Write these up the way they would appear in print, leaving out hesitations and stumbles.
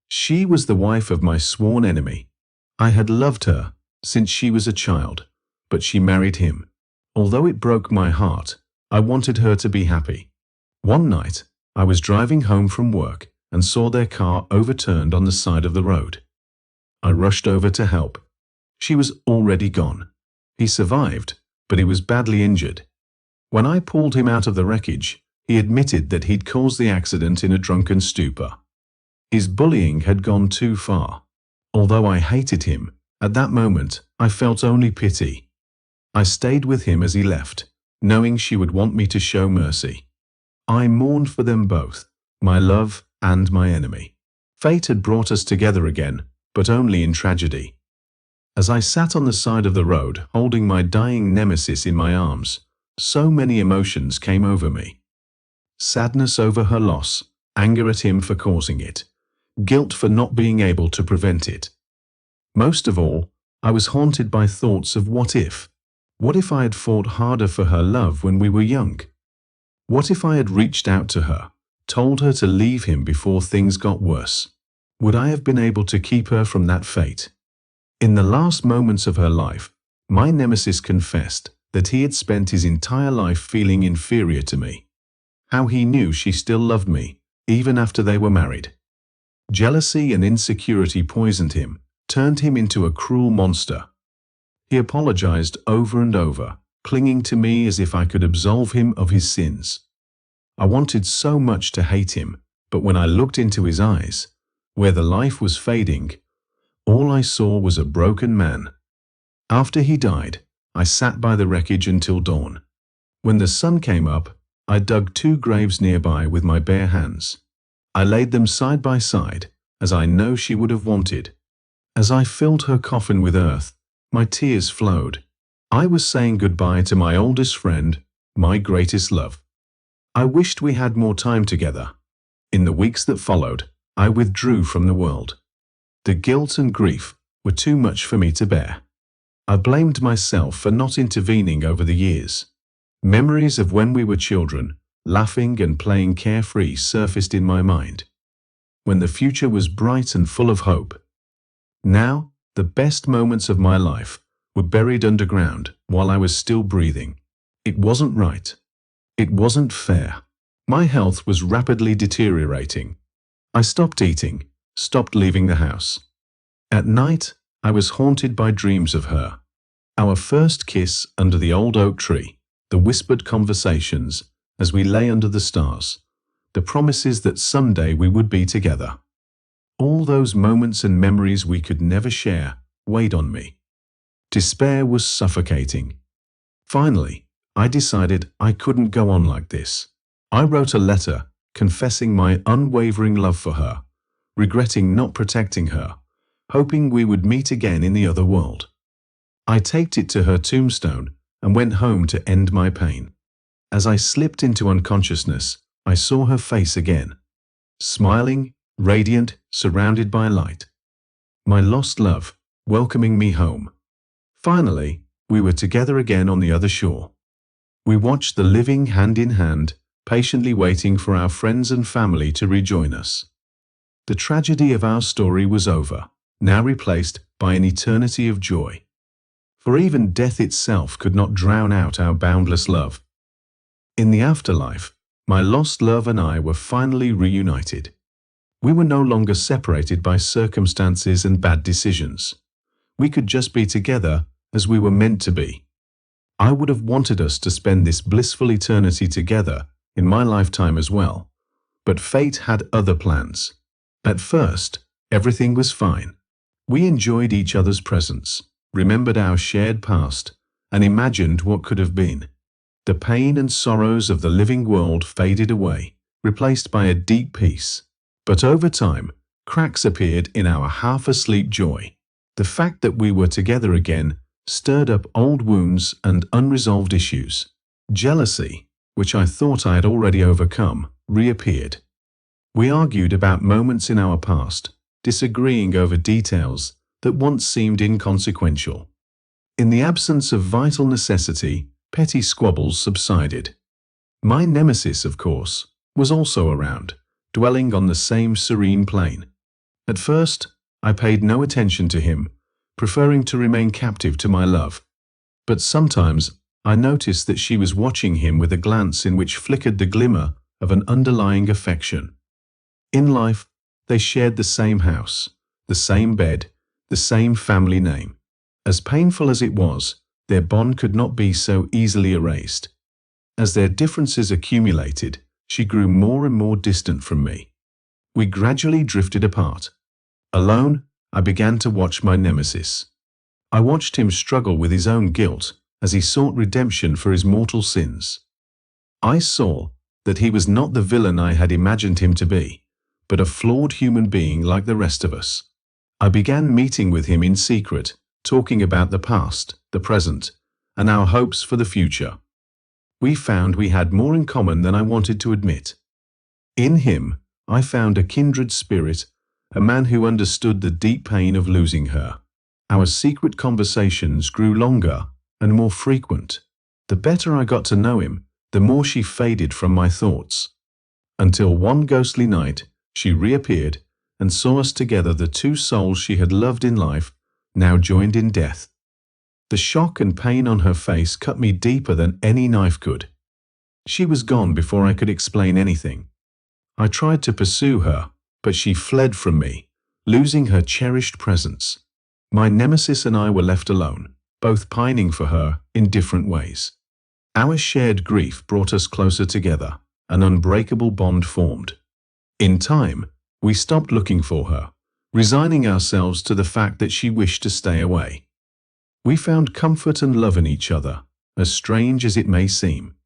She was the wife of my sworn enemy. I had loved her since she was a child, but she married him. Although it broke my heart, I wanted her to be happy. One night, I was driving home from work and saw their car overturned on the side of the road. I rushed over to help. She was already gone. He survived, but he was badly injured. When I pulled him out of the wreckage, he admitted that he'd caused the accident in a drunken stupor. His bullying had gone too far. Although I hated him, at that moment I felt only pity. I stayed with him as he left, knowing she would want me to show mercy. I mourned for them both, my love and my enemy. Fate had brought us together again, but only in tragedy. As I sat on the side of the road, holding my dying nemesis in my arms, so many emotions came over me. Sadness over her loss, anger at him for causing it, guilt for not being able to prevent it. Most of all, I was haunted by thoughts of what if. What if I had fought harder for her love when we were young? What if I had reached out to her, told her to leave him before things got worse? Would I have been able to keep her from that fate? In the last moments of her life, my nemesis confessed that he had spent his entire life feeling inferior to me. How he knew she still loved me, even after they were married. Jealousy and insecurity poisoned him, turned him into a cruel monster. He apologized over and over, clinging to me as if I could absolve him of his sins. I wanted so much to hate him, but when I looked into his eyes, where the life was fading, all I saw was a broken man. After he died, I sat by the wreckage until dawn. When the sun came up, I dug 2 graves nearby with my bare hands. I laid them side by side, as I know she would have wanted. As I filled her coffin with earth, my tears flowed. I was saying goodbye to my oldest friend, my greatest love. I wished we had more time together. In the weeks that followed, I withdrew from the world. The guilt and grief were too much for me to bear. I blamed myself for not intervening over the years. Memories of when we were children, laughing and playing carefree, surfaced in my mind. When the future was bright and full of hope. Now, the best moments of my life were buried underground while I was still breathing. It wasn't right. It wasn't fair. My health was rapidly deteriorating. I stopped eating, stopped leaving the house. At night, I was haunted by dreams of her. Our first kiss under the old oak tree, the whispered conversations as we lay under the stars, the promises that someday we would be together. All those moments and memories we could never share weighed on me. Despair was suffocating. Finally, I decided I couldn't go on like this. I wrote a letter confessing my unwavering love for her, regretting not protecting her, hoping we would meet again in the other world. I taped it to her tombstone and went home to end my pain. As I slipped into unconsciousness, I saw her face again, smiling, radiant, surrounded by light. My lost love, welcoming me home. Finally, we were together again on the other shore. We watched the living hand in hand, patiently waiting for our friends and family to rejoin us. The tragedy of our story was over, now replaced by an eternity of joy. For even death itself could not drown out our boundless love. In the afterlife, my lost love and I were finally reunited. We were no longer separated by circumstances and bad decisions. We could just be together as we were meant to be. I would have wanted us to spend this blissful eternity together in my lifetime as well, but fate had other plans. At first, everything was fine. We enjoyed each other's presence, remembered our shared past, and imagined what could have been. The pain and sorrows of the living world faded away, replaced by a deep peace. But over time, cracks appeared in our half-asleep joy. The fact that we were together again stirred up old wounds and unresolved issues. Jealousy, which I thought I had already overcome, reappeared. We argued about moments in our past, disagreeing over details that once seemed inconsequential. In the absence of vital necessity, petty squabbles subsided. My nemesis, of course, was also around, dwelling on the same serene plane. At first, I paid no attention to him, preferring to remain captive to my love. But sometimes I noticed that she was watching him with a glance in which flickered the glimmer of an underlying affection. In life, they shared the same house, the same bed, the same family name. As painful as it was, their bond could not be so easily erased. As their differences accumulated, she grew more and more distant from me. We gradually drifted apart. Alone, I began to watch my nemesis. I watched him struggle with his own guilt as he sought redemption for his mortal sins. I saw that he was not the villain I had imagined him to be, but a flawed human being like the rest of us. I began meeting with him in secret, talking about the past, the present, and our hopes for the future. We found we had more in common than I wanted to admit. In him, I found a kindred spirit, a man who understood the deep pain of losing her. Our secret conversations grew longer and more frequent. The better I got to know him, the more she faded from my thoughts. Until one ghostly night, she reappeared and saw us together, the two souls she had loved in life, now joined in death. The shock and pain on her face cut me deeper than any knife could. She was gone before I could explain anything. I tried to pursue her, but she fled from me, losing her cherished presence. My nemesis and I were left alone, both pining for her in different ways. Our shared grief brought us closer together, an unbreakable bond formed. In time, we stopped looking for her, resigning ourselves to the fact that she wished to stay away. We found comfort and love in each other, as strange as it may seem.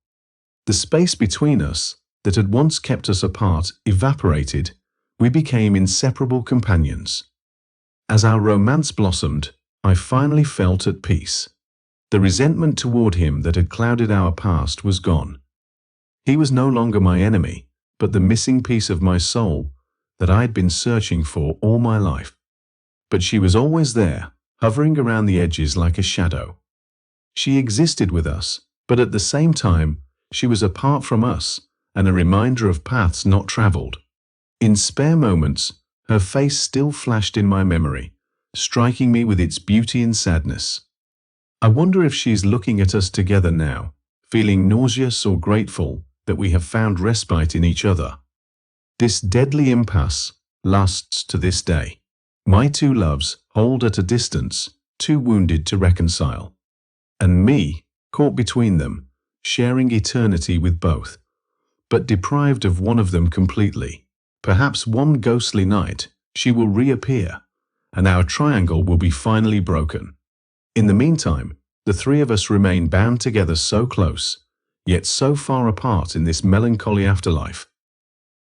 The space between us, that had once kept us apart, evaporated. We became inseparable companions. As our romance blossomed, I finally felt at peace. The resentment toward him that had clouded our past was gone. He was no longer my enemy, but the missing piece of my soul that I had been searching for all my life. But she was always there, hovering around the edges like a shadow. She existed with us, but at the same time, she was apart from us and a reminder of paths not traveled. In spare moments, her face still flashed in my memory, striking me with its beauty and sadness. I wonder if she's looking at us together now, feeling nauseous or grateful that we have found respite in each other. This deadly impasse lasts to this day. My two loves hold at a distance, too wounded to reconcile. And me, caught between them, sharing eternity with both, but deprived of one of them completely. Perhaps one ghostly night she will reappear, and our triangle will be finally broken. In the meantime, the three of us remain bound together, so close, yet so far apart in this melancholy afterlife.